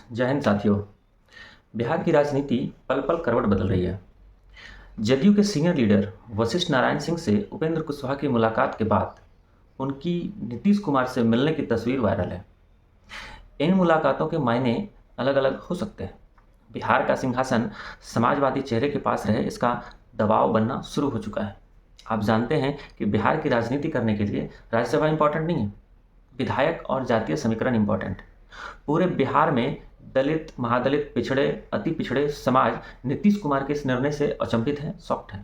जय हिंद साथियों। बिहार की राजनीति पल पल करवट बदल रही है। जदयू के सीनियर लीडर वशिष्ठ नारायण सिंह से उपेंद्र कुशवाहा की मुलाकात के बाद उनकी नीतीश कुमार से मिलने की तस्वीर वायरल है। इन मुलाकातों के मायने अलग अलग हो सकते हैं। बिहार का सिंहासन समाजवादी चेहरे के पास रहे, इसका दबाव बनना शुरू हो चुका है। आप जानते हैं कि बिहार की राजनीति करने के लिए राज्यसभा इंपॉर्टेंट नहीं है, विधायक और जातीय समीकरण इंपॉर्टेंट। पूरे बिहार में दलित, महादलित, पिछड़े, अति पिछड़े समाज नीतीश कुमार के इस निर्णय से अचंभित है, शॉक्ड है।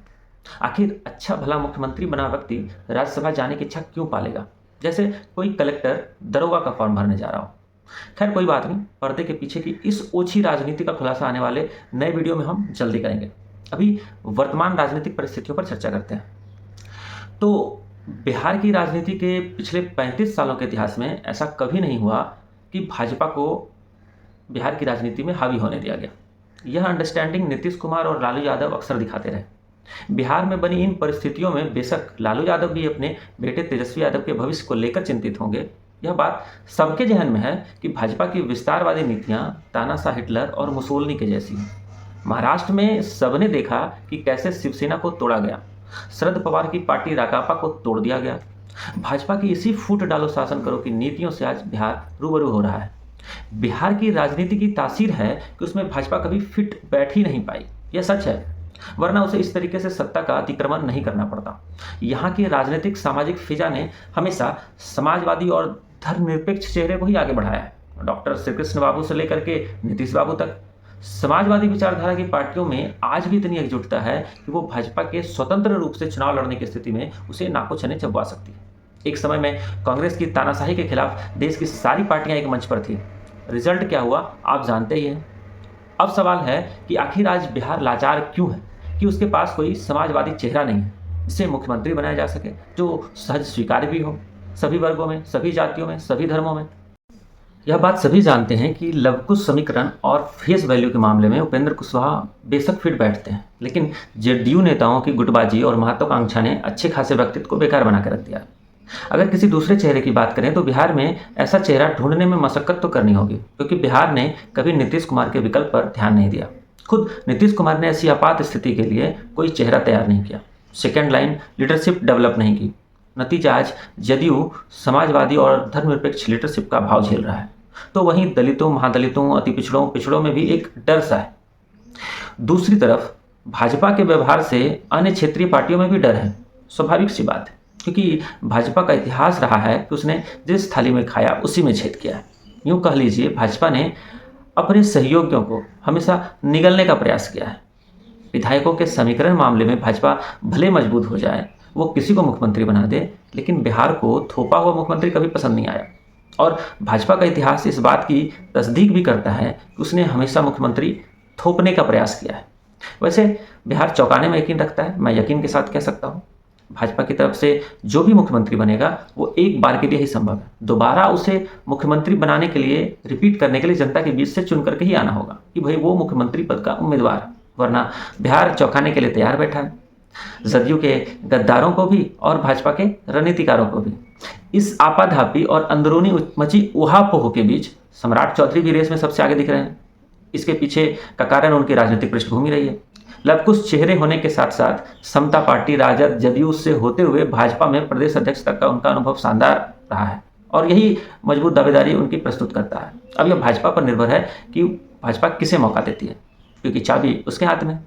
आखिर अच्छा भला मुख्यमंत्री बना व्यक्ति राज्यसभा जाने की इच्छा क्यों पालेगा, जैसे कोई कलेक्टर दरोगा का फॉर्म भरने जा रहा हो। खैर कोई बात नहीं, पर्दे के पीछे की इस ओछी राजनीति का खुलासा आने वाले नए वीडियो में हम जल्दी करेंगे। अभी वर्तमान राजनीतिक परिस्थितियों पर चर्चा करते हैं। तो बिहार की राजनीति के पिछले 35 सालों के इतिहास में ऐसा कभी नहीं हुआ कि भाजपा को बिहार की राजनीति में हावी होने दिया गया। यह अंडरस्टैंडिंग नीतीश कुमार और लालू यादव अक्सर दिखाते रहे। बिहार में बनी इन परिस्थितियों में बेशक लालू यादव भी अपने बेटे तेजस्वी यादव के भविष्य को लेकर चिंतित होंगे। यह बात सबके जहन में है कि भाजपा की विस्तारवादी नीतियां तानाशाह हिटलर और मुसोलिनी के जैसी हैं। महाराष्ट्र में सबने देखा कि कैसे शिवसेना को तोड़ा गया, शरद पवार की पार्टी राकापा को तोड़ दिया गया। भाजपा की इसी फूट डालो शासन करो की नीतियों से आज बिहार रूबरू हो रहा है। बिहार की राजनीति की तासीर है कि उसमें भाजपा कभी फिट बैठ ही नहीं पाई, यह सच है, वरना उसे इस तरीके से सत्ता का अतिक्रमण नहीं करना पड़ता। यहाँ की राजनीतिक सामाजिक फिजा ने हमेशा समाजवादी और धर्मनिरपेक्ष चेहरे को ही आगे बढ़ाया है। डॉक्टर श्री कृष्ण बाबू से लेकर के नीतीश बाबू तक समाजवादी विचारधारा की पार्टियों में आज भी इतनी एकजुटता है कि वो भाजपा के स्वतंत्र रूप से चुनाव लड़ने की स्थिति में उसे नाको चने चबवा सकती है। एक समय में कांग्रेस की तानाशाही के खिलाफ देश की सारी पार्टियां एक मंच पर थी। रिजल्ट क्या हुआ आप जानते ही हैं। अब सवाल है कि आखिर आज बिहार लाचार क्यों है कि उसके पास कोई समाजवादी चेहरा नहीं है जिसे मुख्यमंत्री बनाया जा सके, जो सहज स्वीकार्य भी हो सभी वर्गों में, सभी जातियों में, सभी धर्मों में। यह बात सभी जानते हैं कि लवकुश समीकरण और फेस वैल्यू के मामले में उपेंद्र कुशवाहा बेशक फिट बैठते हैं, लेकिन जेडीयू नेताओं की गुटबाजी और महत्वाकांक्षा ने अच्छे खासे व्यक्तित्व को बेकार बना कर रख दिया। अगर किसी दूसरे चेहरे की बात करें तो बिहार में ऐसा चेहरा ढूंढने में मशक्कत तो करनी होगी, क्योंकि बिहार ने कभी नीतीश कुमार के विकल्प पर ध्यान नहीं दिया। खुद नीतीश कुमार ने ऐसी आपात स्थिति के लिए कोई चेहरा तैयार नहीं किया, सेकेंड लाइन लीडरशिप डेवलप नहीं की। नतीजा आज जदयू समाजवादी और धर्मनिरपेक्ष लीडरशिप का भाव झेल रहा है, तो वहीं दलितों, महादलितों, अति पिछड़ों में भी एक डर सा है। दूसरी तरफ भाजपा के व्यवहार से अन्य क्षेत्रीय पार्टियों में भी डर है। स्वाभाविक सी बात है, क्योंकि भाजपा का इतिहास रहा है कि उसने जिस थाली में खाया उसी में छेद किया है। यूँ कह लीजिए भाजपा ने अपने सहयोगियों को हमेशा निगलने का प्रयास किया है। विधायकों के समीकरण मामले में भाजपा भले मजबूत हो जाए, वो किसी को मुख्यमंत्री बना दे, लेकिन बिहार को थोपा हुआ मुख्यमंत्री कभी पसंद नहीं आया। और भाजपा का इतिहास इस बात की तस्दीक भी करता है कि उसने हमेशा मुख्यमंत्री थोपने का प्रयास किया है। वैसे बिहार चौंकाने में यकीन रखता है, मैं यकीन के साथ कह सकता हूँ। भाजपा की तरफ से जो भी मुख्यमंत्री बनेगा वो एक बार के लिए ही संभव है। दोबारा उसे मुख्यमंत्री बनाने के लिए, रिपीट करने के लिए जनता के बीच से चुन करके ही आना होगा कि भाई वो मुख्यमंत्री पद का उम्मीदवार है, वरना बिहार चौंकाने के लिए तैयार बैठा है। जदयू के गद्दारों को भी और भाजपा के रणनीतिकारों को भी। इस आपाधापी और अंदरूनी मची उहापोह के बीच सम्राट चौधरी भी रेस में सबसे आगे दिख रहे हैं। इसके पीछे का कारण उनकी राजनीतिक पृष्ठभूमि रही है। लवकुश चेहरे होने के साथ साथ समता पार्टी, राजद, जदयू से होते हुए भाजपा में प्रदेश अध्यक्ष तक का उनका अनुभव शानदार रहा है और यही मजबूत दावेदारी उनकी प्रस्तुत करता है। अब यह भाजपा पर निर्भर है कि भाजपा किसे मौका देती है, क्योंकि चाबी उसके हाथ में।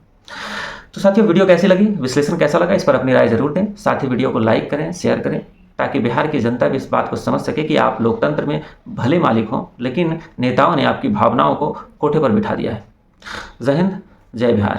तो साथियों, वीडियो कैसी लगी, विश्लेषण कैसा लगा, इस पर अपनी राय जरूर दें। साथ ही वीडियो को लाइक करें, शेयर करें, ताकि बिहार की जनता भी इस बात को समझ सके कि आप लोकतंत्र में भले मालिक हों, लेकिन नेताओं ने आपकी भावनाओं को कोठे पर बिठा दिया है। जय हिंद, जय बिहार।